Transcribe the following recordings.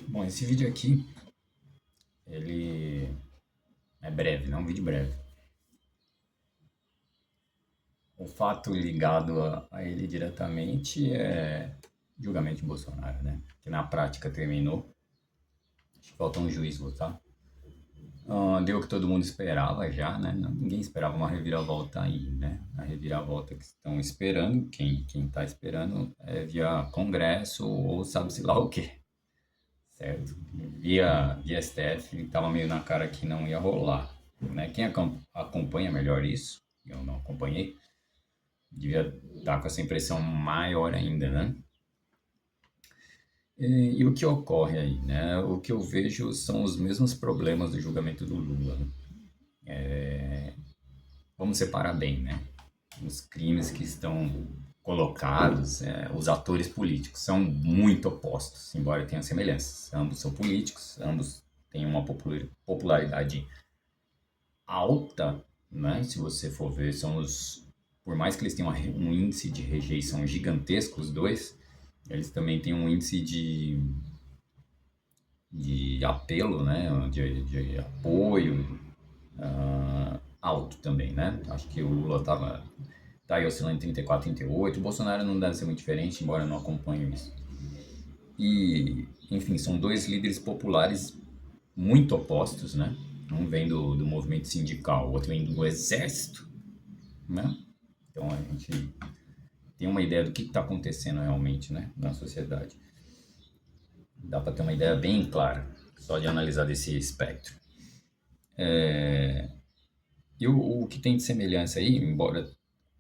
Bom, esse vídeo aqui, ele é breve, não é um vídeo breve. O fato ligado a ele diretamente é julgamento de Bolsonaro, né? Que na prática terminou. Acho que falta um juiz votar. Deu o que todo mundo esperava já, né? Ninguém esperava uma reviravolta aí, né? A reviravolta que estão esperando, quem tá esperando é via Congresso ou sabe-se lá o quê, certo? Via STF, tava meio na cara que não ia rolar, né? Quem acompanha melhor isso, eu não acompanhei, devia estar com essa impressão maior ainda, né? E o que ocorre aí, né? O que eu vejo são os mesmos problemas do julgamento do Lula, né? Vamos separar bem, né? Os crimes que estão colocados, os atores políticos são muito opostos, embora tenham semelhanças. Ambos são políticos, ambos têm uma popularidade alta, né? Se você for ver, são os, por mais que eles tenham um índice de rejeição gigantesco, os dois, eles também têm um índice de apelo, né? De apoio alto também, né? Acho que o Lula tá aí oscilando em 34, 38. O Bolsonaro não deve ser muito diferente, embora eu não acompanhe isso. E, enfim, são dois líderes populares muito opostos, né? Um vem do movimento sindical, o outro vem do exército, né? Então a gente tem uma ideia do que está acontecendo realmente, né, na sociedade. Dá para ter uma ideia bem clara só de analisar desse espectro. E o que tem de semelhança aí, embora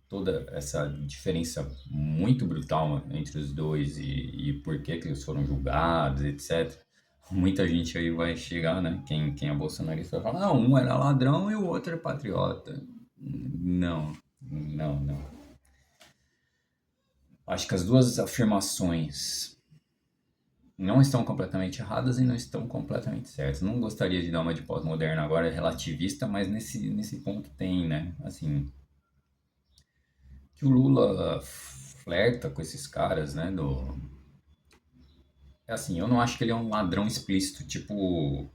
toda essa diferença muito brutal entre os dois e por que eles foram julgados, etc. Muita gente aí vai chegar, né? Quem é bolsonarista vai falar, não, um era ladrão e o outro é patriota. Não, não. Acho que as duas afirmações não estão completamente erradas e não estão completamente certas. Não gostaria de dar uma de pós-moderna agora relativista, mas nesse ponto tem, né? Assim, que o Lula flerta com esses caras, né? É assim, eu não acho que ele é um ladrão explícito, tipo.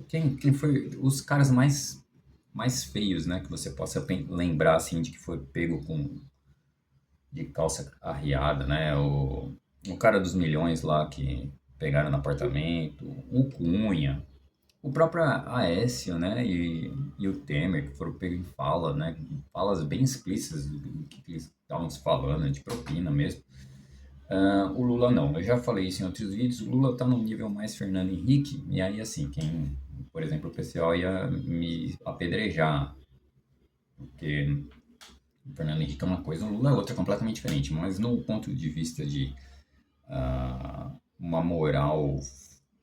Quem foi. Os caras mais feios, né? Que você possa lembrar, assim, de que foi pego com. De calça arriada, né? O cara dos milhões lá que pegaram no apartamento, o Cunha, o próprio Aécio, né? E o Temer, que foram pegos em fala, né? Falas bem explícitas do que eles estavam se falando, de propina mesmo. O Lula não, eu já falei isso em outros vídeos, o Lula tá num nível mais Fernando Henrique, e aí assim, por exemplo, o pessoal ia me apedrejar, porque o Fernando Henrique é uma coisa, o Lula é outra completamente diferente, mas no ponto de vista de uma moral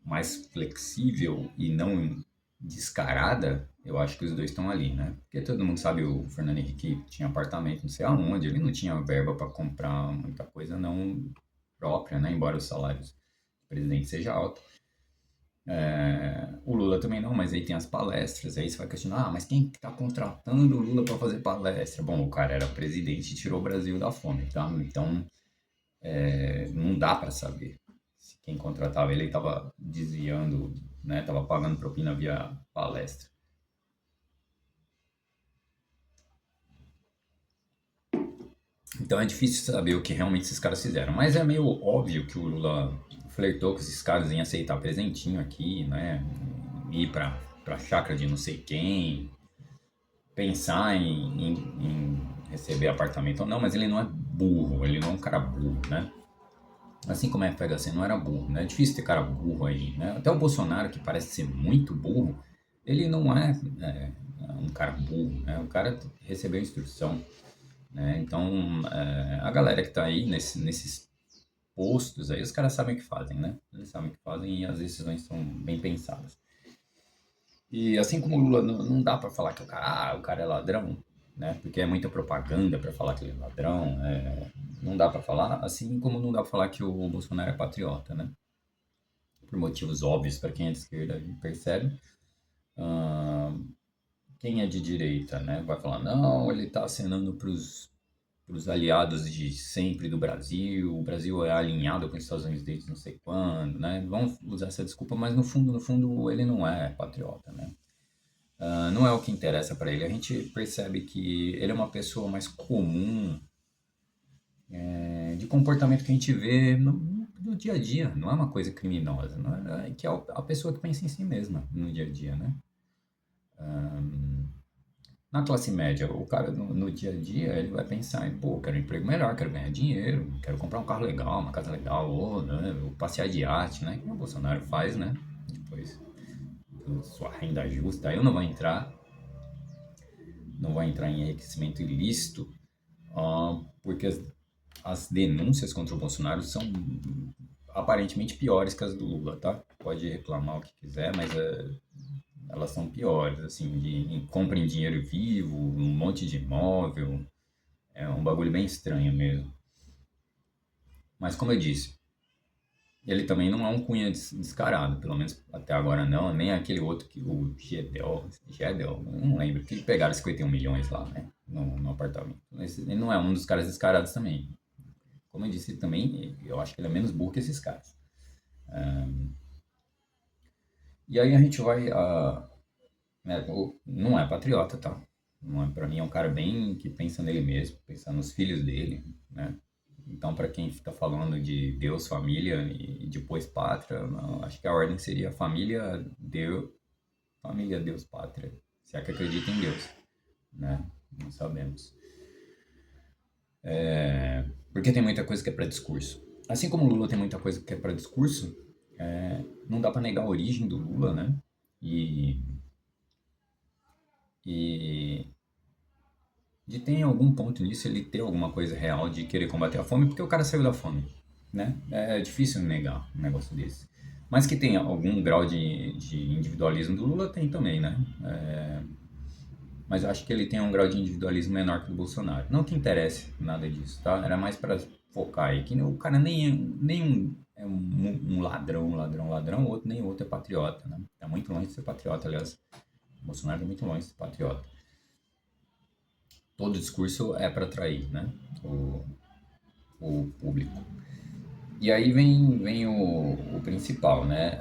mais flexível e não descarada, eu acho que os dois estão ali, né? Porque todo mundo sabe o Fernando Henrique tinha apartamento não sei aonde, ele não tinha verba para comprar muita coisa não própria, né? Embora os salários do presidente seja alto. O Lula também não, mas aí tem as palestras, aí você vai questionar, mas quem está contratando o Lula para fazer palestra? Bom, o cara era presidente e tirou o Brasil da fome, tá? Então, não dá para saber se quem contratava ele estava desviando, né? Estava pagando propina via palestra. Então é difícil saber o que realmente esses caras fizeram, mas é meio óbvio que o Lula flertou com esses caras em aceitar presentinho aqui, né? Ir pra chácara de não sei quem, pensar em receber apartamento ou não, mas ele não é burro, ele não é um cara burro, né? Assim como a FHC não era burro, né? É difícil ter cara burro aí, né? Até o Bolsonaro, que parece ser muito burro, ele não é um cara burro, né? O cara recebeu instrução, né? Então, a galera que tá aí nesses postos aí, os caras sabem o que fazem, né? Eles sabem o que fazem e as decisões são bem pensadas. E assim como o Lula, não dá pra falar que o cara é ladrão, né? Porque é muita propaganda pra falar que ele é ladrão, não dá pra falar, assim como não dá pra falar que o Bolsonaro é patriota, né? Por motivos óbvios para quem é de esquerda percebe. Ah, quem é de direita, né? Vai falar, não, ele tá acenando os aliados de sempre do Brasil, o Brasil é alinhado com os Estados Unidos desde não sei quando, né? Vão usar essa desculpa, mas no fundo, ele não é patriota, né? Não é o que interessa para ele. A gente percebe que ele é uma pessoa mais comum, de comportamento que a gente vê no dia a dia, não é uma coisa criminosa, não é, que é a pessoa que pensa em si mesma no dia a dia, né? Na classe média, o cara no dia a dia, ele vai pensar em, pô, quero um emprego melhor, quero ganhar dinheiro, quero comprar um carro legal, uma casa legal, ou, né, ou passear de iate, né? Que o Bolsonaro faz, né? Depois, sua renda justa, aí eu não vou entrar em enriquecimento ilícito, porque as denúncias contra o Bolsonaro são aparentemente piores que as do Lula, tá? Pode reclamar o que quiser, mas elas são piores, assim, compra em dinheiro vivo, um monte de imóvel, é um bagulho bem estranho mesmo. Mas como eu disse, ele também não é um cunha descarado, pelo menos até agora não, nem aquele outro que o Gedel, não lembro, que pegaram 51 milhões lá, né, no apartamento. Ele não é um dos caras descarados também. Como eu disse também, eu acho que ele é menos burro que esses caras. E aí a gente vai, não é patriota, tá? Não é, pra mim é um cara bem que pensa nele mesmo, pensa nos filhos dele, né? Então, para quem fica falando de Deus, família e depois pátria, não, acho que a ordem seria família, Deus, pátria. Se é que acredita em Deus, né? Não sabemos. Porque tem muita coisa que é para discurso. Assim como o Lula tem muita coisa que é para discurso, não dá para negar a origem do Lula, né? E, e de ter em algum ponto nisso ele ter alguma coisa real de querer combater a fome, porque o cara saiu da fome, né? É difícil negar um negócio desse. Mas que tem algum grau de individualismo do Lula, tem também, né? Mas eu acho que ele tem um grau de individualismo menor que o do Bolsonaro. Não que interesse nada disso, tá? Era mais para focar aí, que o cara nem um ladrão, o outro nem o outro é patriota, né? Tá muito longe de ser patriota, aliás. O Bolsonaro tá muito longe de ser patriota. Todo discurso é para atrair, né? O público. E aí vem o principal, né?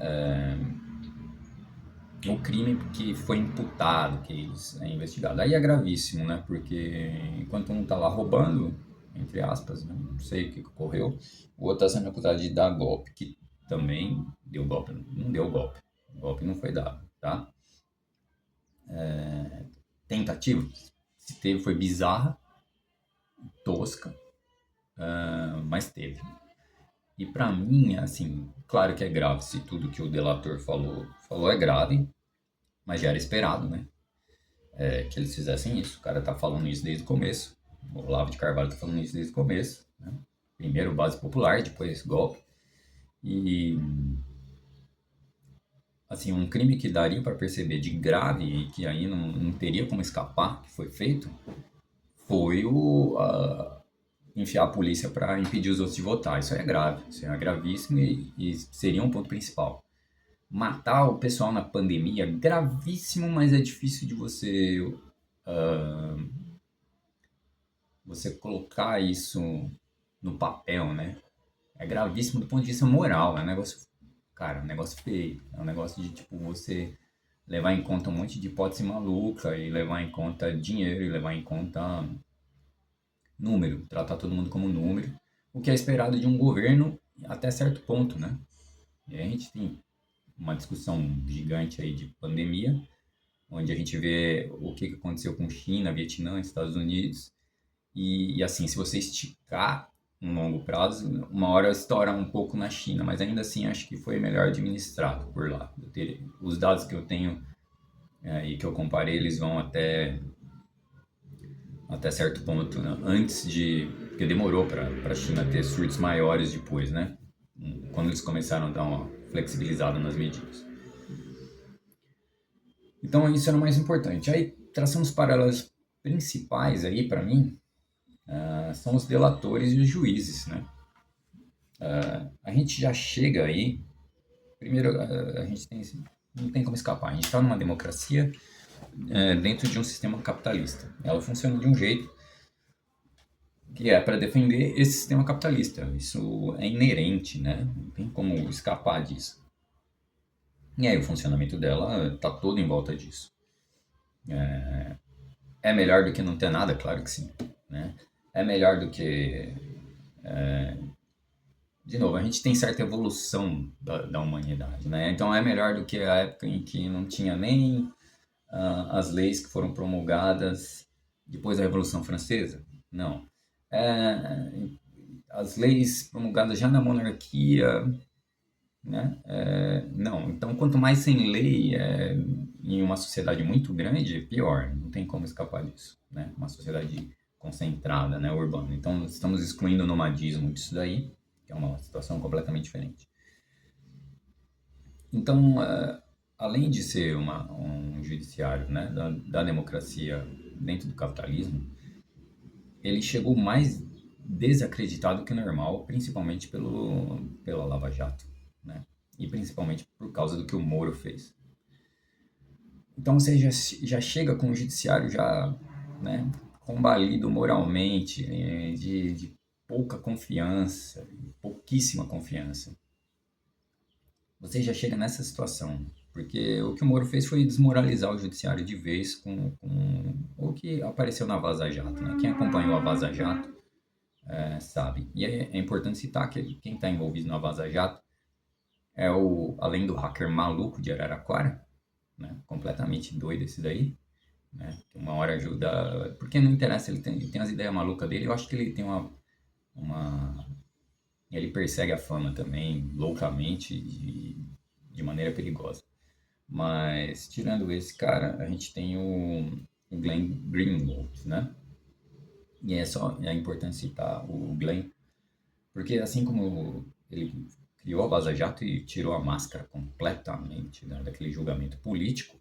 O crime que foi imputado, que é investigado. Aí é gravíssimo, né? Porque enquanto um tá lá roubando, entre aspas, né? Não sei o que ocorreu, o outro tá sendo acusado de dar golpe, que também deu golpe. Não deu golpe. O golpe não foi dado, tá? Tentativa, se teve, foi bizarra, tosca, mas teve. E pra mim, assim, claro que é grave se tudo que o delator falou é grave, mas já era esperado, né? Que eles fizessem isso. O cara tá falando isso desde o começo. O Olavo de Carvalho tá falando isso desde o começo. Né? Primeiro base popular, depois golpe. E, assim, um crime que daria para perceber de grave e que aí não teria como escapar, que foi feito, foi enfiar a polícia para impedir os outros de votar. Isso é grave, isso é gravíssimo e seria um ponto principal. Matar o pessoal na pandemia, gravíssimo, mas é difícil de você colocar isso no papel, né? É gravíssimo do ponto de vista moral, é um negócio, cara, um negócio feio. É um negócio de, tipo, você levar em conta um monte de hipótese maluca e levar em conta dinheiro e levar em conta número, tratar todo mundo como número, o que é esperado de um governo até certo ponto, né? E aí a gente tem uma discussão gigante aí de pandemia, onde a gente vê o que aconteceu com China, Vietnã, Estados Unidos, e assim, se você esticar um longo prazo, uma hora estoura um pouco na China, mas ainda assim acho que foi melhor administrado por lá. Os dados que eu tenho e que eu comparei, eles vão até certo ponto, né? Antes de... porque demorou para a China ter surtos maiores depois, né? Quando eles começaram a dar uma flexibilizada nas medidas. Então isso era o mais importante. Aí traçamos paralelos principais aí para mim, são os delatores e os juízes, né? A gente já chega aí, primeiro a gente não tem como escapar, a gente está numa democracia dentro de um sistema capitalista. Ela funciona de um jeito que é para defender esse sistema capitalista. Isso é inerente, né? Não tem como escapar disso. E aí o funcionamento dela está todo em volta disso. É melhor do que não ter nada? Claro que sim. Né? É melhor do que... De novo, a gente tem certa evolução da humanidade, né? Então é melhor do que a época em que não tinha nem as leis que foram promulgadas depois da Revolução Francesa? Não. É, as leis promulgadas já na monarquia, né? Não. Então, quanto mais sem lei em uma sociedade muito grande, pior. Não tem como escapar disso, né? Uma sociedade concentrada, né? Urbana. Então, estamos excluindo o nomadismo disso daí, que é uma situação completamente diferente. Então, além de ser um judiciário, né, da democracia dentro do capitalismo, ele chegou mais desacreditado que o normal, principalmente pela Lava Jato, né? E principalmente por causa do que o Moro fez. Então você já chega com o judiciário já, né, combalido moralmente, de pouca confiança, pouquíssima confiança. Você já chega nessa situação. Porque o que o Moro fez foi desmoralizar o judiciário de vez com o que apareceu na Vaza Jato. Né? Quem acompanhou a Vaza Jato sabe. E é importante citar que quem está envolvido na Vaza Jato além do hacker maluco de Araraquara, né? Completamente doido esse daí, né? Que uma hora ajuda... Porque não interessa, ele tem as ideias malucas dele. Eu acho que ele tem uma... Ele persegue a fama também, loucamente, de maneira perigosa. Mas, tirando esse cara, a gente tem o Glenn Greenwald, né? E é importante citar o Glenn, porque assim como ele criou a Vaza Jato e tirou a máscara completamente, né, daquele julgamento político,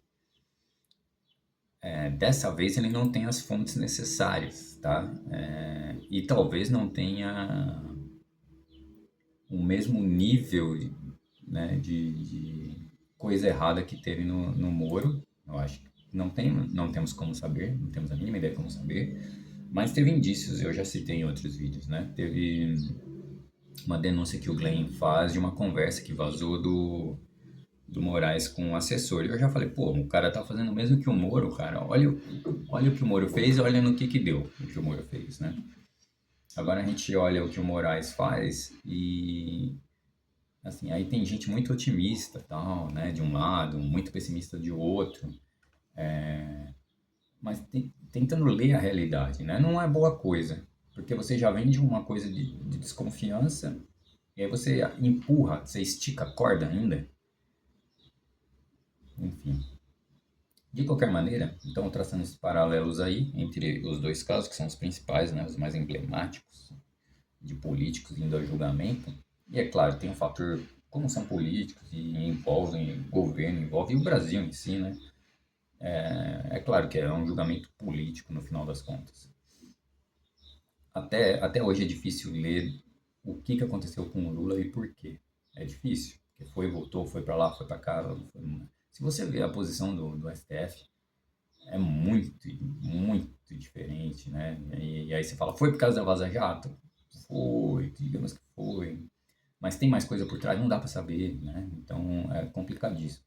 dessa vez ele não tem as fontes necessárias, tá? E talvez não tenha o mesmo nível, né, de coisa errada que teve no Moro. Eu acho que não temos como saber, não temos a mínima ideia como saber, mas teve indícios, eu já citei em outros vídeos, né? Teve uma denúncia que o Glenn faz de uma conversa que vazou do Moraes com o assessor. E eu já falei, pô, o cara tá fazendo o mesmo que o Moro, cara. Olha o que o Moro fez, olha no que deu o que o Moro fez, né? Agora a gente olha o que o Moraes faz e assim, aí tem gente muito otimista, tal, né, de um lado, muito pessimista de outro, mas tentando ler a realidade, né, não é boa coisa, porque você já vem de uma coisa de desconfiança, e aí você empurra, você estica a corda ainda, enfim. De qualquer maneira, então traçando esses paralelos aí entre os dois casos, que são os principais, né, os mais emblemáticos de políticos indo a julgamento, e é claro, tem um fator, como são políticos e envolvem governo, envolve o Brasil em si, né? É claro que é um julgamento político no final das contas. Até hoje é difícil ler o que aconteceu com o Lula e por quê. É difícil, porque voltou, foi para lá, foi para cá. Se você vê a posição do STF, é muito, muito diferente, né? E aí você fala, foi por causa da Vaza Jato? Foi, digamos que foi. Mas tem mais coisa por trás, não dá para saber, né? Então é complicadíssimo.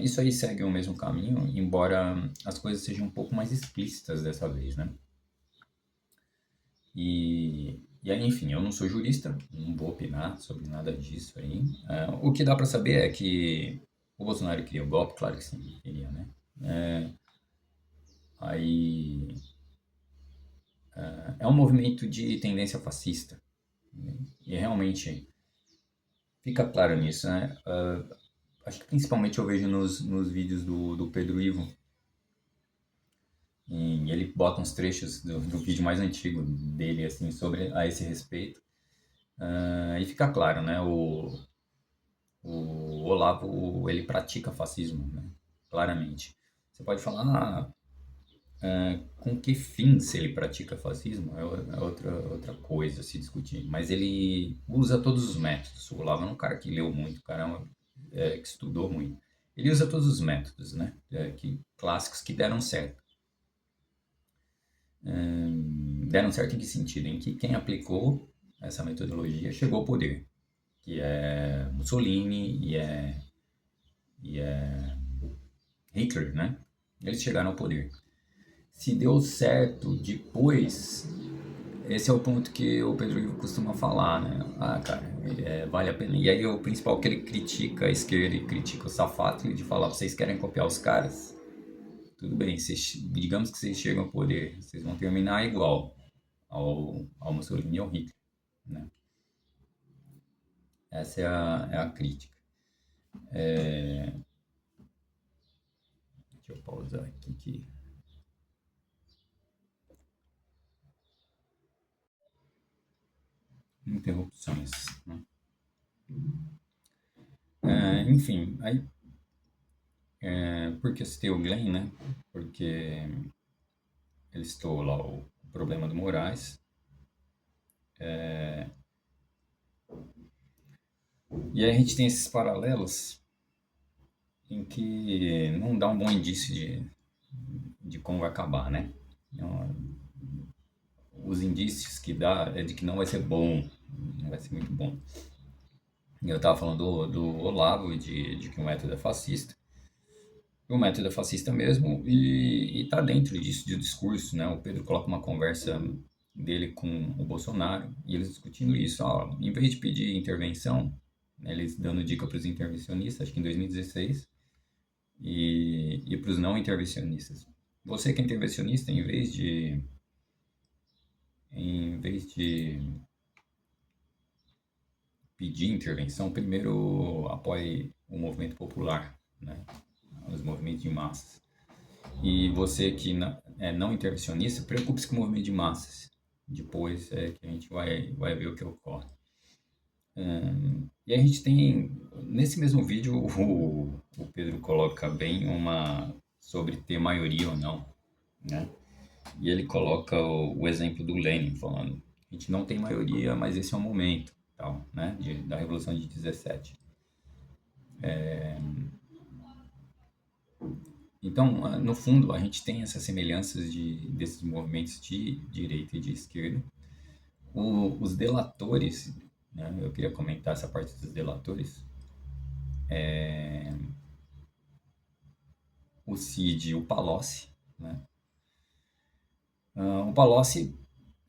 Isso aí segue o mesmo caminho, embora as coisas sejam um pouco mais explícitas dessa vez, né? E aí, enfim, eu não sou jurista, não vou opinar sobre nada disso aí. O que dá para saber é que o Bolsonaro queria o golpe, claro que sim, queria, né? Aí é um movimento de tendência fascista. Né? E realmente fica claro nisso, né? Acho que principalmente eu vejo nos vídeos do Pedro Ivo. E ele bota uns trechos do vídeo mais antigo dele, assim, a esse respeito. E fica claro, né? O Olavo, ele pratica fascismo, né? Claramente. Você pode falar, com que fim se ele pratica fascismo? É outra coisa a se discutir. Mas ele usa todos os métodos. O Olavo é um cara que leu muito, um cara que estudou muito. Ele usa todos os métodos, né? Clássicos que deram certo. Deram certo em que sentido? Em que quem aplicou essa metodologia chegou ao poder, que é Mussolini e é Hitler, né? Eles chegaram ao poder. Se deu certo depois, esse é o ponto que o Pedro Ivo costuma falar, né? Ah, cara, vale a pena. E aí o principal que ele critica a esquerda e critica o Safatli de falar, vocês querem copiar os caras? Tudo bem, digamos que vocês chegam ao poder, vocês vão terminar igual ao Mussolini e ao Hitler, né? Essa é a crítica. Deixa eu pausar aqui que interrupções, né? Enfim, aí por que eu citei o Glenn, né? Porque ele citou lá o problema do Moraes. E aí a gente tem esses paralelos em que não dá um bom indício de como vai acabar, né? Então, os indícios que dá é de que não vai ser bom, não vai ser muito bom. Eu estava falando do Olavo, de que o método é fascista. O método é fascista mesmo e está dentro disso, de discurso, né? O Pedro coloca uma conversa dele com o Bolsonaro e eles discutindo isso. Ó, em vez de pedir intervenção, né, eles dando dica para os intervencionistas, acho que em 2016, e para os não intervencionistas. Você que é intervencionista, em vez de pedir intervenção, primeiro apoie o movimento popular, né? Os movimentos de massas. E você que é não intervencionista, preocupe-se com o movimento de massas. Depois que a gente vai ver o que ocorre. E a gente tem, nesse mesmo vídeo, o Pedro coloca bem uma sobre ter maioria ou não, né? E ele coloca o exemplo do Lenin, falando, a gente não tem maioria, mas esse é o momento, tal, né? Da Revolução de 17. Então, no fundo, a gente tem essas semelhanças desses movimentos de direita e de esquerda. Os delatores, né? Eu queria comentar essa parte dos delatores. O Cid e o Palocci, né? O Palocci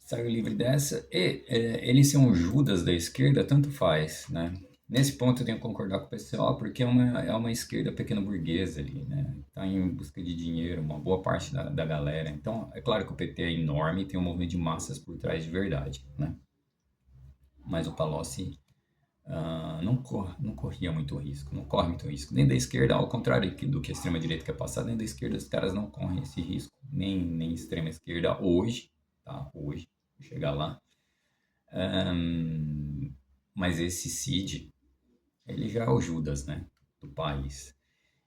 saiu livre dessa e ele ser um Judas da esquerda, tanto faz, né? Nesse ponto eu tenho que concordar com o pessoal, porque é uma esquerda pequena burguesa ali, né? Está em busca de dinheiro, uma boa parte da galera. Então, é claro que o PT é enorme e tem um movimento de massas por trás de verdade, né? Mas o Palocci não corria muito risco, não corre muito risco. Nem da esquerda, ao contrário do que a extrema-direita quer passar, nem da esquerda os caras não correm esse risco. Nem extrema-esquerda hoje, tá? Hoje, vou chegar lá. Mas esse Cid, ele já é o Judas, né? Do país.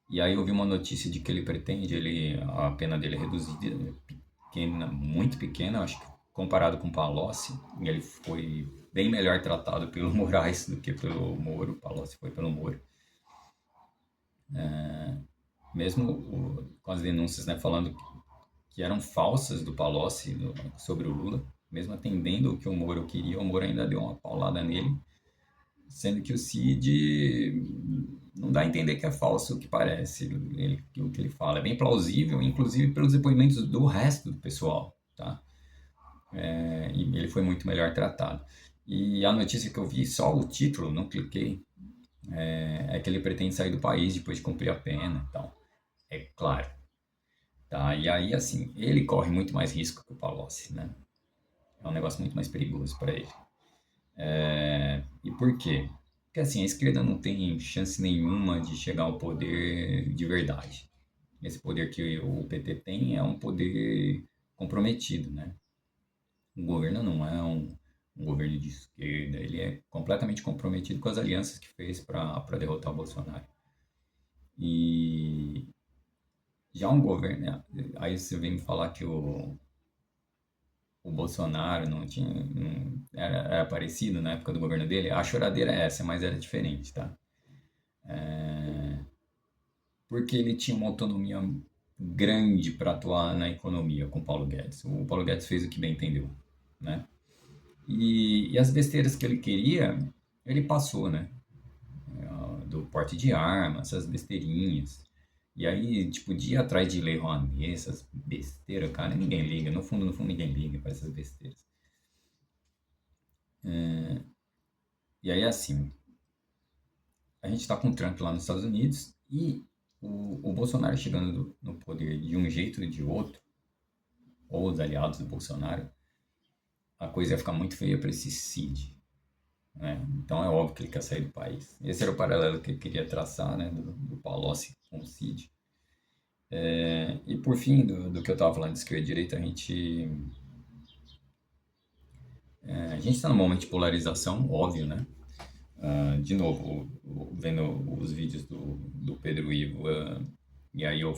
E aí eu vi uma notícia de que ele pretende, a pena dele é reduzida, pequena, muito pequena, acho que comparado com o Palocci, ele foi bem melhor tratado pelo Moraes do que pelo Moro. O Palocci foi pelo Moro. Mesmo com as denúncias, né, falando que eram falsas do Palocci sobre o Lula, mesmo atendendo o que o Moro queria, o Moro ainda deu uma paulada nele, sendo que o Cid não dá a entender que é falso o que parece, o que ele fala. É bem plausível, inclusive pelos depoimentos do resto do pessoal, tá? E ele foi muito melhor tratado. E a notícia que eu vi, só o título, não cliquei, é que ele pretende sair do país depois de cumprir a pena e tal. É claro. Tá? E aí, assim, ele corre muito mais risco que o Palocci, né? É um negócio muito mais perigoso para ele. E por quê? Porque assim, a esquerda não tem chance nenhuma de chegar ao poder de verdade. Esse poder que o PT tem é um poder comprometido, né? O governo não é um governo de esquerda, ele é completamente comprometido com as alianças que fez para derrotar o Bolsonaro. E já um governo, né? Aí você vem me falar que o Bolsonaro não tinha, era parecido na época do governo dele. A choradeira é essa, mas era diferente, tá? Porque ele tinha uma autonomia grande para atuar na economia com o Paulo Guedes. O Paulo Guedes fez o que bem entendeu, né? E as besteiras que ele queria, ele passou, né? Do porte de arma, essas besteirinhas. E aí, tipo, dia atrás de Lei Rouanet, essas besteiras, cara, ninguém liga. No fundo, ninguém liga para essas besteiras. E aí, assim, a gente tá com o Trump lá nos Estados Unidos e o Bolsonaro chegando no poder de um jeito ou de outro, ou os aliados do Bolsonaro, a coisa ia ficar muito feia para esse Cid, né? Então é óbvio que ele quer sair do país. Esse era o paralelo que ele queria traçar, né, do Palocci com o Cid. E por fim, do que eu estava falando de esquerda e direita, a gente está num momento de polarização, óbvio, né? De novo, vendo os vídeos do Pedro Ivo, e aí eu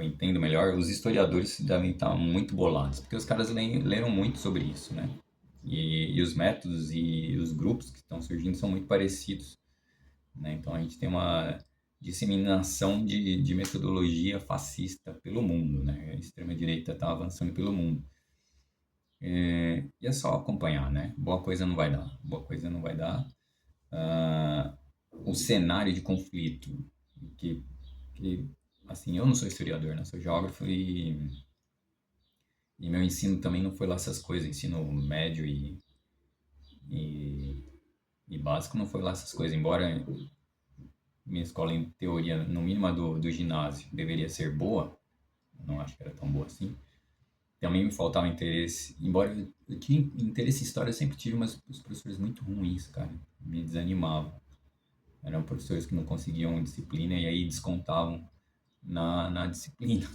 entendo melhor, os historiadores devem estar muito bolados, porque os caras leram muito sobre isso, né? E os métodos e os grupos que estão surgindo são muito parecidos, né? Então a gente tem uma disseminação de metodologia fascista pelo mundo, né? A extrema-direita está avançando pelo mundo. E é só acompanhar, né? Boa coisa não vai dar. Boa coisa não vai dar. O cenário de conflito, que, que, assim, eu não sou historiador, né? Sou geógrafo e meu ensino também não foi lá essas coisas. Ensino médio e, e básico não foi lá essas coisas. Embora minha escola, em teoria, no mínimo a do ginásio, deveria ser boa, não acho que era tão boa assim. Também me faltava interesse, embora eu tinha interesse em história, eu sempre tive, mas os professores muito ruins, cara, me desanimavam. Eram professores que não conseguiam disciplina e aí descontavam na disciplina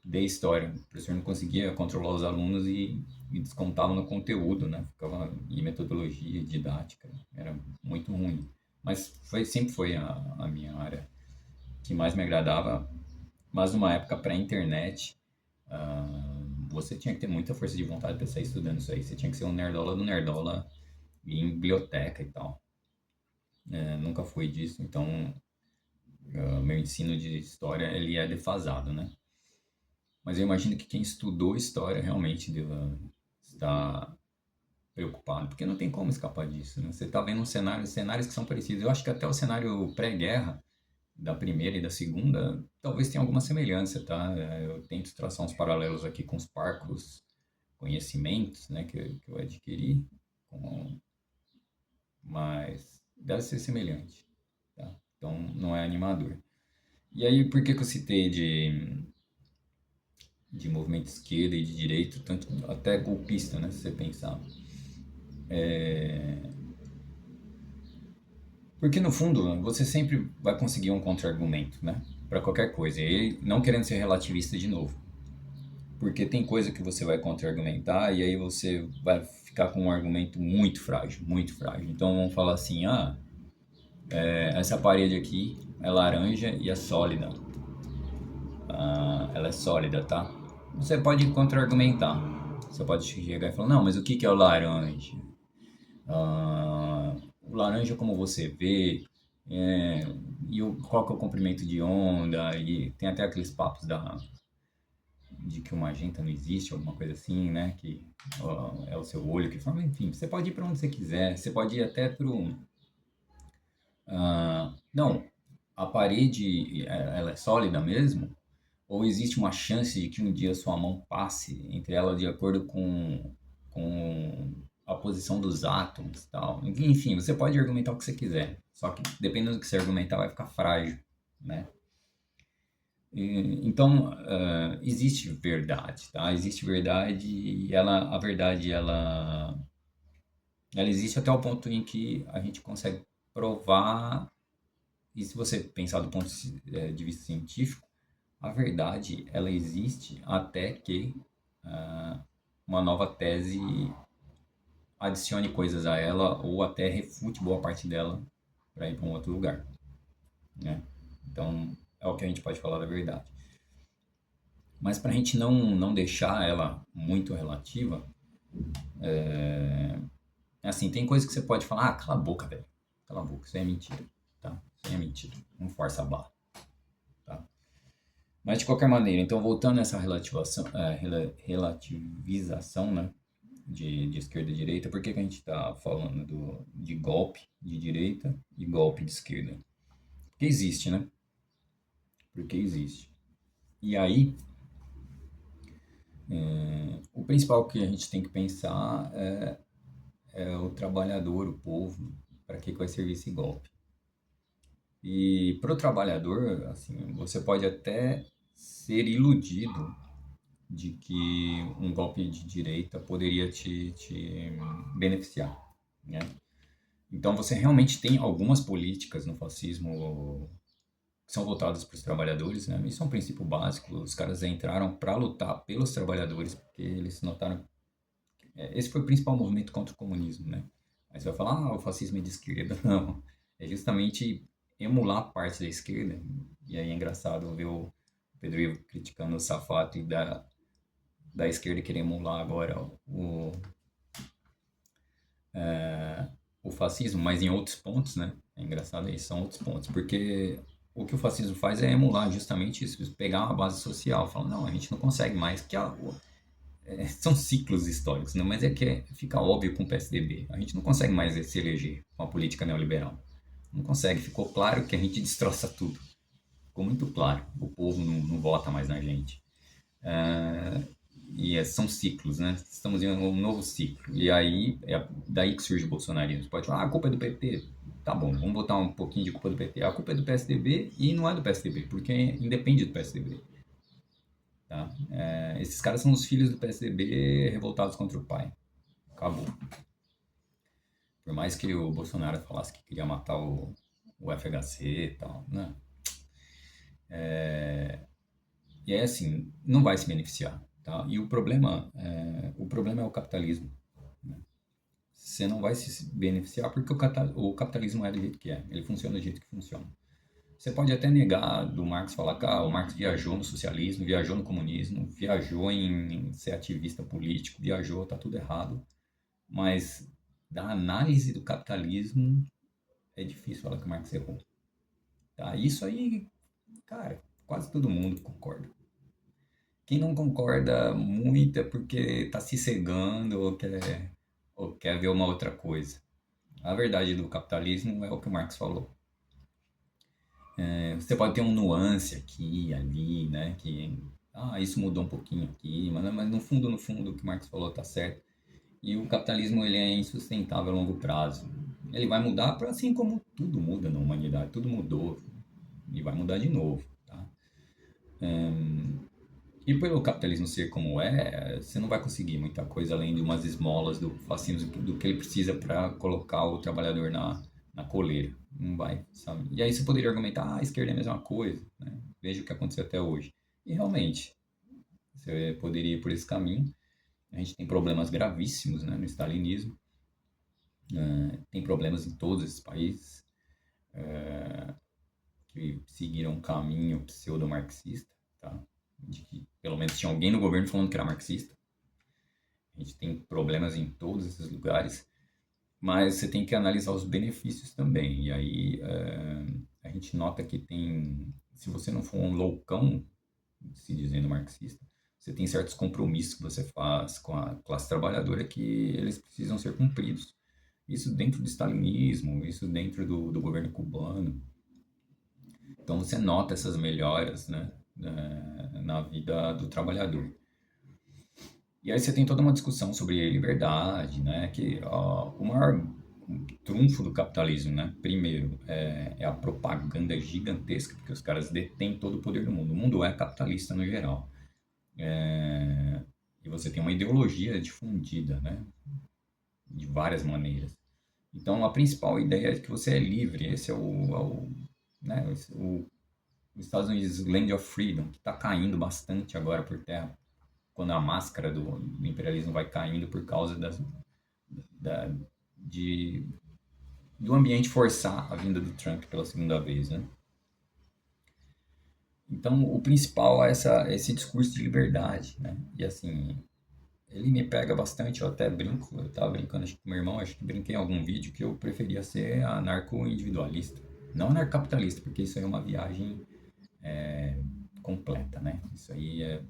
de história. O professor não conseguia controlar os alunos e descontava no conteúdo, né? Ficava em metodologia, didática, era muito ruim. Mas sempre foi a minha área que mais me agradava, mas numa época pré-internet, você tinha que ter muita força de vontade para sair estudando isso aí. Você tinha que ser um nerdola do nerdola em biblioteca e tal. Nunca fui disso, então meu ensino de história ele é defasado, né? Mas eu imagino que quem estudou história realmente deva estar preocupado, porque não tem como escapar disso, né? Você está vendo um cenários que são parecidos. Eu acho que até o cenário pré-guerra, da primeira e da segunda, talvez tenha alguma semelhança, tá? Eu tento traçar uns paralelos aqui com os parcos conhecimentos, né, que eu adquiri, mas deve ser semelhante, tá? Então não é animador. E aí, por que eu citei de movimento de esquerda e de direita, tanto até golpista, né, se você pensar? Porque no fundo você sempre vai conseguir um contra-argumento, né, para qualquer coisa. E não querendo ser relativista de novo, porque tem coisa que você vai contra-argumentar e aí você vai ficar com um argumento muito frágil, muito frágil. Então vamos falar assim, essa parede aqui é laranja e é sólida. Ela é sólida, tá? Você pode contra-argumentar. Você pode chegar e falar, não, mas o que é o laranja? O laranja como você vê, é, qual que é o comprimento de onda, e tem até aqueles papos de que o magenta não existe, alguma coisa assim, né? Que é o seu olho que forma, enfim, você pode ir para onde você quiser, você pode ir até pro. Não, a parede ela é sólida mesmo? Ou existe uma chance de que um dia sua mão passe entre ela de acordo com a posição dos átomos e tal? Enfim, você pode argumentar o que você quiser, só que dependendo do que você argumentar vai ficar frágil, né? Então, existe verdade, tá? Existe verdade e a verdade, ela existe até o ponto em que a gente consegue provar, e se você pensar do ponto de vista científico, a verdade, ela existe até que uma nova tese adicione coisas a ela ou até refute boa parte dela para ir para um outro lugar, né? Então, é o que a gente pode falar da verdade. Mas para a gente não deixar ela muito relativa, assim, tem coisas que você pode falar, cala a boca, velho. Cala a boca, isso aí é mentira, tá? Isso aí é mentira. Não força a barra, tá? Mas de qualquer maneira, então voltando nessa relativização, né, de esquerda e direita, por que que a gente está falando de golpe de direita e golpe de esquerda? Porque existe, né? Porque existe. E aí, o principal que a gente tem que pensar é o trabalhador, o povo, para que vai servir esse golpe. E para o trabalhador, assim, você pode até ser iludido de que um golpe de direita poderia te beneficiar, né? Então você realmente tem algumas políticas no fascismo que são voltadas para os trabalhadores, né? Isso é um princípio básico. Os caras entraram para lutar pelos trabalhadores porque eles notaram esse foi o principal movimento contra o comunismo, né? Aí você vai falar, o fascismo é de esquerda. Não, é justamente emular parte da esquerda. E aí é engraçado ver o Pedro Ivo criticando o Safato e da esquerda querer emular agora o fascismo, mas em outros pontos, né? É engraçado isso, são outros pontos, porque o que o fascismo faz é emular justamente isso, pegar uma base social, falar, não, a gente não consegue mais, são ciclos históricos, né? Mas fica óbvio com o PSDB, a gente não consegue mais se eleger com a política neoliberal, não consegue, ficou claro que a gente destroça tudo, ficou muito claro, o povo não vota mais na gente. São ciclos, né? Estamos em um novo ciclo. E aí, é daí que surge o bolsonarismo. Você pode falar, a culpa é do PT. Tá bom, vamos botar um pouquinho de culpa do PT. A culpa é do PSDB e não é do PSDB, porque independe do PSDB. Tá? Esses caras são os filhos do PSDB revoltados contra o pai. Acabou. Por mais que o Bolsonaro falasse que queria matar o FHC e tal, né? E aí, assim, não vai se beneficiar. Tá? E o problema é o capitalismo. Você não vai se beneficiar porque o capitalismo é do jeito que é. Ele funciona do jeito que funciona. Você pode até negar do Marx, falar que o Marx viajou no socialismo, viajou no comunismo, viajou em ser ativista político, viajou, tá tudo errado. Mas da análise do capitalismo é difícil falar que o Marx errou. Tá? Isso aí, cara, quase todo mundo concorda. Quem não concorda muito é porque tá se cegando ou quer ver uma outra coisa. A verdade do capitalismo é o que o Marx falou. Você pode ter um nuance aqui, ali, né? Isso mudou um pouquinho aqui, mas no fundo, o que o Marx falou tá certo. E o capitalismo ele é insustentável a longo prazo. Ele vai mudar assim como tudo muda na humanidade, tudo mudou e vai mudar de novo, tá? E pelo capitalismo ser como é, você não vai conseguir muita coisa além de umas esmolas do fascismo, do que ele precisa para colocar o trabalhador na coleira. Não vai, sabe? E aí você poderia argumentar, a esquerda é a mesma coisa, né? Veja o que aconteceu até hoje. E realmente, você poderia ir por esse caminho. A gente tem problemas gravíssimos, né, no stalinismo. Tem problemas em todos esses países que seguiram um caminho pseudo-marxista, tá? De que pelo menos tinha alguém no governo falando que era marxista. A gente tem problemas em todos esses lugares, mas você tem que analisar os benefícios também. E aí a gente nota que se você não for um loucão, se dizendo marxista, você tem certos compromissos que você faz com a classe trabalhadora que eles precisam ser cumpridos. Isso dentro do stalinismo, isso dentro do governo cubano. Então você nota essas melhoras, né, na vida do trabalhador. E aí você tem toda uma discussão sobre liberdade, né? Que o maior trunfo do capitalismo, né? Primeiro, é a propaganda gigantesca, porque os caras detêm todo o poder do mundo. O mundo é capitalista no geral. E você tem uma ideologia difundida, né? De várias maneiras. Então, a principal ideia é que você é livre. Esse é né? Os Estados Unidos, Land of Freedom, que está caindo bastante agora por terra, quando a máscara do imperialismo vai caindo por causa da, de, do ambiente forçar a vinda do Trump pela segunda vez, né? Então, o principal é esse discurso de liberdade, né? E assim, ele me pega bastante, eu até brinco, eu tava brincando acho que com meu irmão, acho que brinquei em algum vídeo que eu preferia ser anarco-individualista, não anarcocapitalista, porque isso aí é uma viagem completa, né? Isso aí é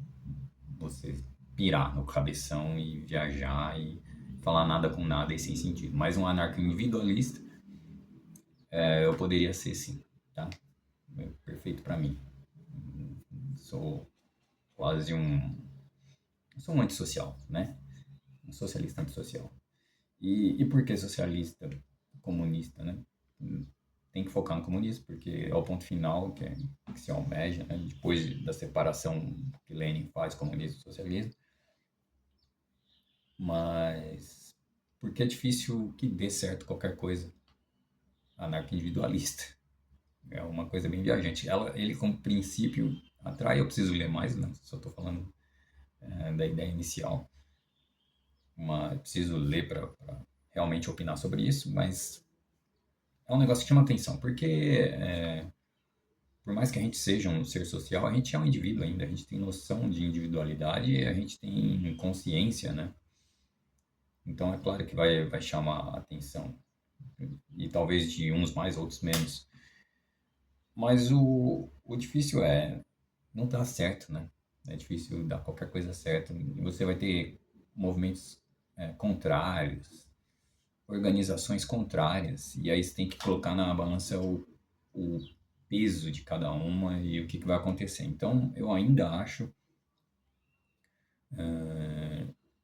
você pirar no cabeção e viajar e falar nada com nada e sem sentido. Mas um anarco-individualista, eu poderia ser sim, tá? É perfeito para mim. Sou quase um... Sou um antissocial, né? Um socialista antissocial. E por que socialista comunista, né? Tem que focar no comunismo, porque é o ponto final que se almeja, né? Depois da separação que Lenin faz, comunismo e socialismo. Mas porque é difícil que dê certo qualquer coisa anarco-individualista. É uma coisa bem viajante. Ele, como princípio, atrai. Eu preciso ler mais, né? Só estou falando da ideia inicial. Mas preciso ler para realmente opinar sobre isso. Mas é um negócio que chama atenção, porque por mais que a gente seja um ser social, a gente é um indivíduo ainda. A gente tem noção de individualidade e a gente tem consciência, né? Então é claro que vai chamar a atenção. E talvez de uns mais, outros menos. Mas o difícil não dar certo, né? É difícil dar qualquer coisa certa. E você vai ter movimentos contrários, organizações contrárias, e aí você tem que colocar na balança o peso de cada uma e o que vai acontecer. Então, eu ainda acho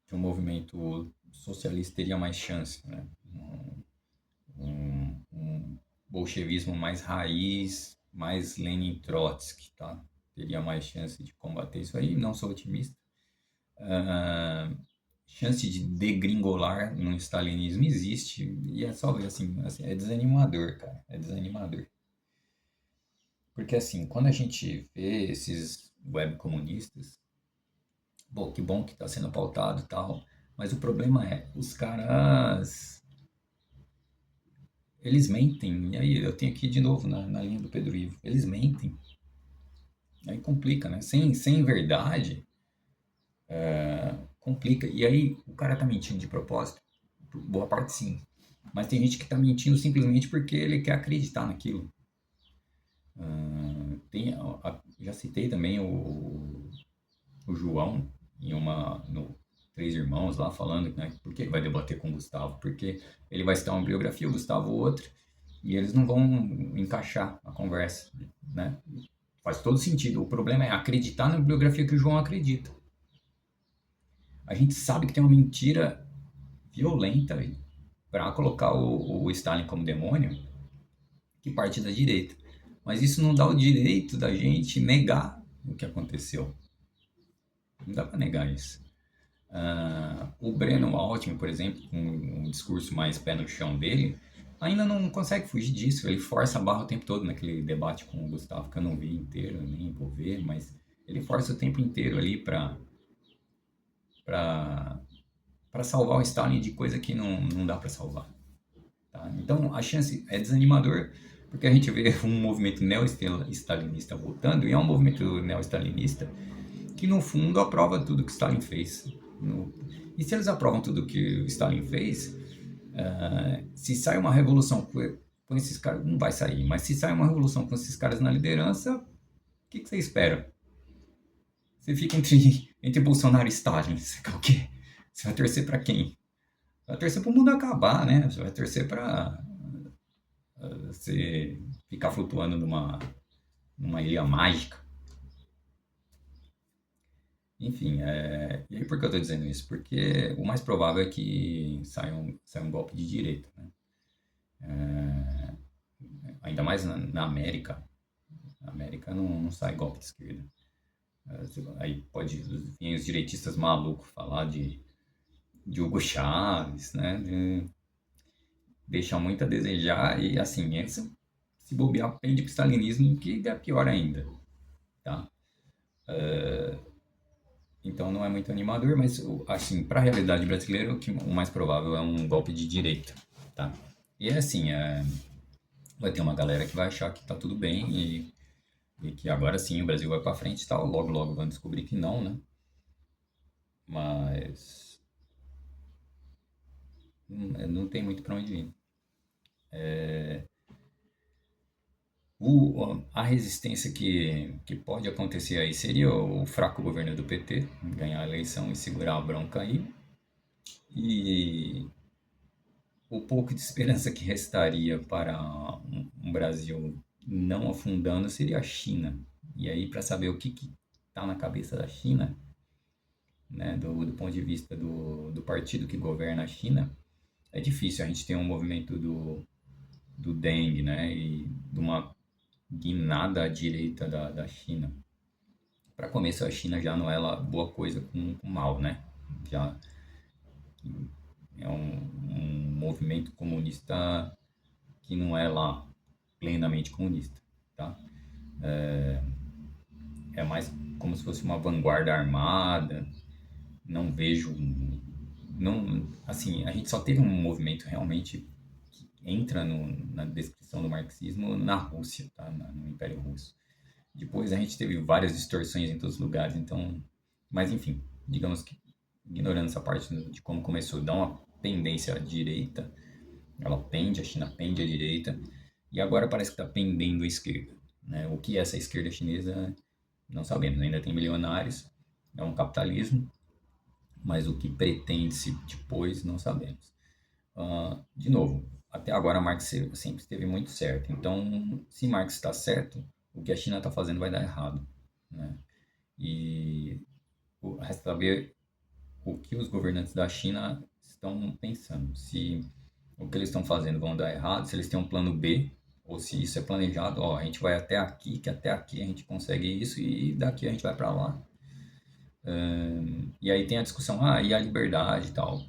que o movimento socialista teria mais chance, né? Um bolchevismo mais raiz, mais Lenin-Trotsky, tá? Teria mais chance de combater isso aí, não sou otimista. Chance de degringolar no stalinismo existe, e é só ver assim, é desanimador, cara, é desanimador. Porque assim, quando a gente vê esses web comunistas, bom, que bom que está sendo pautado e tal, mas o problema os caras, eles mentem, e aí eu tenho aqui de novo na linha do Pedro Ivo, eles mentem, aí complica, né? Sem verdade, complica. E aí o cara tá mentindo de propósito? Boa parte sim. Mas tem gente que tá mentindo simplesmente porque ele quer acreditar naquilo. Já citei também o João no Três Irmãos lá falando, né, porque ele vai debater com o Gustavo, porque ele vai citar uma biografia, o Gustavo outra, e eles não vão encaixar a conversa, né? Faz todo sentido. O problema é acreditar na biografia que o João acredita. A gente sabe que tem uma mentira violenta para colocar o Stalin como demônio que parte da direita. Mas isso não dá o direito da gente negar o que aconteceu. Não dá para negar isso. O Breno Altman, por exemplo, com um discurso mais pé no chão dele, ainda não consegue fugir disso. Ele força a barra o tempo todo naquele debate com o Gustavo, que eu não vi inteiro, nem vou ver, mas ele força o tempo inteiro ali para salvar o Stalin de coisa que não dá para salvar. Tá? Então a chance é desanimador, porque a gente vê um movimento neo-stalinista voltando, e é um movimento neo-stalinista que no fundo aprova tudo que Stalin fez. E se eles aprovam tudo que o Stalin fez, se sai uma revolução com esses caras, não vai sair, mas se sai uma revolução com esses caras na liderança, o que você espera? Você fica entre Bolsonaro e Stalin, você quer o quê? Você vai torcer para quem? Vai torcer para o mundo acabar, né? Você vai torcer para você ficar flutuando numa ilha mágica. Enfim, e aí por que eu estou dizendo isso? Porque o mais provável é que saia um golpe de direita, né? Ainda mais na América. Na América não sai golpe de esquerda. Aí pode vir os direitistas malucos falar de Hugo Chávez, né? Deixa muito a desejar e assim, se bobear, pende pro stalinismo, que é pior ainda, tá? Então não é muito animador, mas assim, para a realidade brasileira, o mais provável é um golpe de direita, tá? E é assim, vai ter uma galera que vai achar que tá tudo bem e que agora sim o Brasil vai para frente e tal, logo logo vão descobrir que não, né? Mas não tem muito para onde ir. A resistência que pode acontecer aí seria o fraco governo do PT, ganhar a eleição e segurar a bronca aí. E o pouco de esperança que restaria para um Brasil não afundando seria a China. E aí, para saber o que está na cabeça da China, né, do ponto de vista do partido que governa a China, é difícil. A gente tem um movimento do Deng, né, e de uma guinada à direita da China. Para começo, a China já não é lá boa coisa com mal, né? Já é um movimento comunista que não é lá plenamente comunista, tá? É mais como se fosse uma vanguarda armada. Não vejo, não, assim, a gente só teve um movimento realmente que entra na descrição do marxismo na Rússia, tá? No Império Russo. Depois a gente teve várias distorções em todos os lugares, então, mas enfim, digamos que ignorando essa parte de como começou, dá uma tendência à direita, ela pende, a China pende à direita, e agora parece que está pendendo à esquerda. Né? O que é essa esquerda chinesa, não sabemos, ainda tem milionários, é um capitalismo, mas o que pretende-se depois, não sabemos. De novo, até agora Marx sempre esteve muito certo, então se Marx está certo, o que a China está fazendo vai dar errado. Né? E resta saber o que os governantes da China estão pensando. Se o que eles estão fazendo vão dar errado, se eles têm um plano B, ou se isso é planejado, ó, a gente vai até aqui, que até aqui a gente consegue isso e daqui a gente vai para lá. E aí tem a discussão, e a liberdade e tal.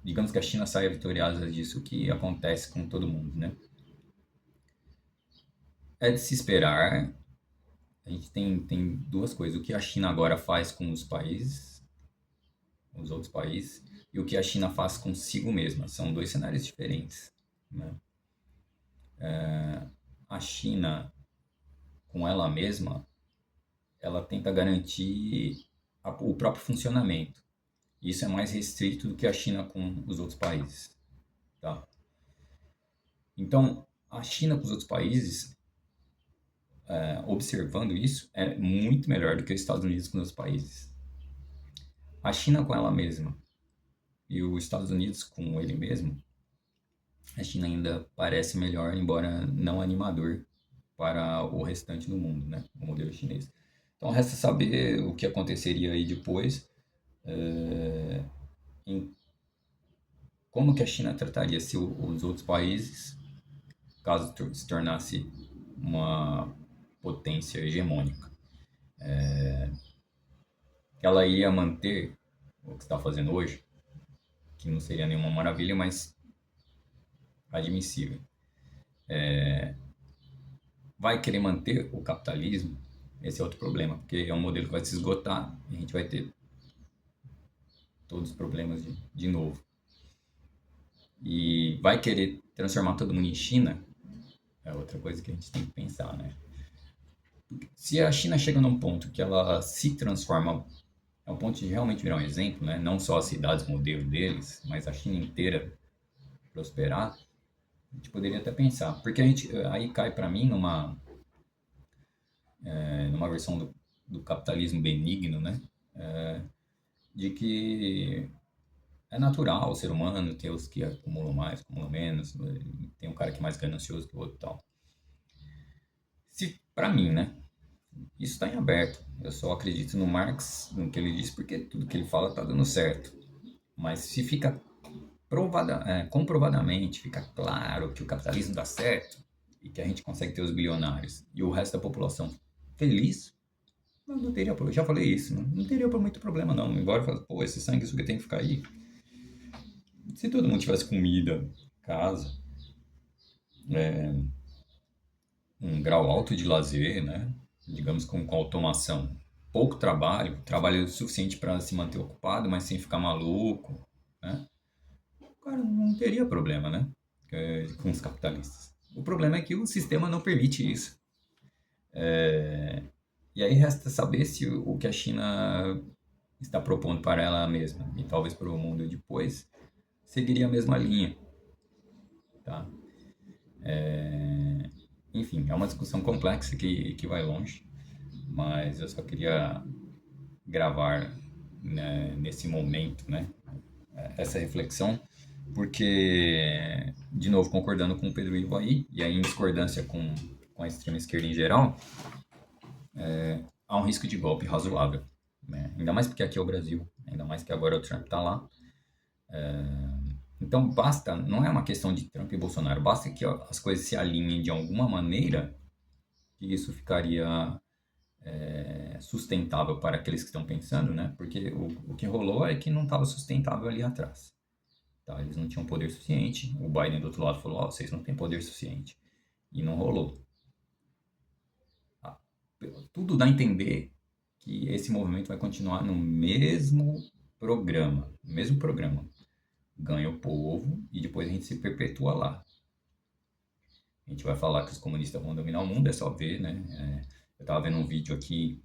Digamos que a China saia vitoriosa disso, o que acontece com todo mundo, né? É de se esperar. A gente tem duas coisas. O que a China agora faz com os países, os outros países, e o que a China faz consigo mesma. São dois cenários diferentes. Né? A China, com ela mesma, ela tenta garantir o próprio funcionamento. Isso é mais restrito do que a China com os outros países. Tá? Então, a China com os outros países, observando isso, é muito melhor do que os Estados Unidos com os outros países. A China com ela mesma e os Estados Unidos com ele mesmo, a China ainda parece melhor, embora não animador para o restante do mundo, né? O modelo chinês. Então resta saber o que aconteceria aí depois, em como que a China trataria se os outros países, caso se tornasse uma potência hegemônica. Ela iria manter o que está fazendo hoje, que não seria nenhuma maravilha, mas admissível. Vai querer manter o capitalismo? Esse é outro problema, porque é um modelo que vai se esgotar e a gente vai ter todos os problemas de novo. E vai querer transformar todo mundo em China? É outra coisa que a gente tem que pensar, né? Se a China chega num ponto que ela se transforma, é um ponto de realmente virar um exemplo, né? Não só as cidades modelo deles, mas a China inteira prosperar, a gente poderia até pensar. Porque a gente aí cai para mim numa versão do capitalismo benigno, né? De que é natural o ser humano ter os que acumulam mais, acumulam menos, tem um cara que é mais ganancioso que o outro e tal. Se, para mim, né? Isso está em aberto. Eu só acredito no Marx, no que ele diz, porque tudo que ele fala está dando certo. Mas se fica comprovadamente, fica claro que o capitalismo dá certo e que a gente consegue ter os bilionários e o resto da população feliz, não teria problema. Já falei isso, não teria muito problema não. Embora eu fale, pô, esse sangue, isso que tem que ficar aí. Se todo mundo tivesse comida, casa, um grau alto de lazer, né? Digamos com automação, pouco trabalho, trabalho suficiente para se manter ocupado, mas sem ficar maluco, né? O cara não teria problema, né? Com os capitalistas. O problema é que o sistema não permite isso. E aí resta saber se o que a China está propondo para ela mesma e talvez para o mundo depois seguiria a mesma linha, tá? Enfim, é uma discussão complexa que vai longe, mas eu só queria gravar, né, nesse momento, né, essa reflexão, porque, de novo, concordando com o Pedro Ivo aí, e aí em discordância com a extrema esquerda em geral, há um risco de golpe razoável, né? Ainda mais porque aqui é o Brasil, ainda mais que agora o Trump está lá. Então basta, não é uma questão de Trump e Bolsonaro, basta que as coisas se alinhem de alguma maneira que isso ficaria sustentável para aqueles que estão pensando, né? Porque o que rolou é que não estava sustentável ali atrás. Tá? Eles não tinham poder suficiente. O Biden do outro lado falou: oh, vocês não têm poder suficiente. E não rolou. Ah, tudo dá a entender que esse movimento vai continuar no mesmo programa. Mesmo programa. Ganha o povo e depois a gente se perpetua lá. A gente vai falar que os comunistas vão dominar o mundo, é só ver, né? Eu estava vendo um vídeo aqui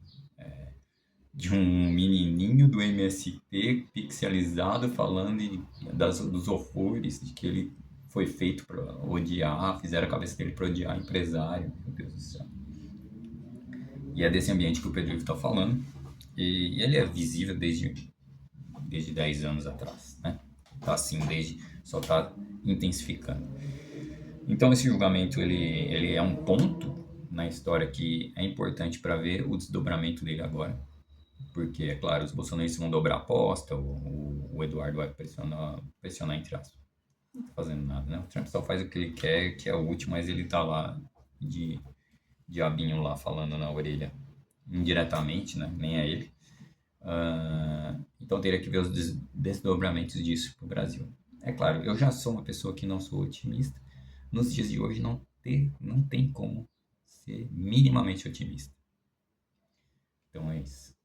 de um menininho do MST pixelizado falando dos horrores de que ele foi feito para odiar, fizeram a cabeça dele para odiar empresário, meu Deus do céu. E é desse ambiente que o Pedro está falando, e ele é visível desde 10 anos atrás, né? Tá assim, só está intensificando. Então esse julgamento ele é um ponto na história que é importante para ver o desdobramento dele agora. Porque, é claro, os bolsonaristas vão dobrar a aposta, o Eduardo vai pressionar entre aspas. Não tá fazendo nada, né? O Trump só faz o que ele quer, que é o último, mas ele tá lá de diabinho lá falando na orelha, indiretamente, né? Nem é ele. Então teria que ver os desdobramentos disso pro Brasil. É claro, eu já sou uma pessoa que não sou otimista. Nos dias de hoje não tem como ser minimamente otimista. Então é isso.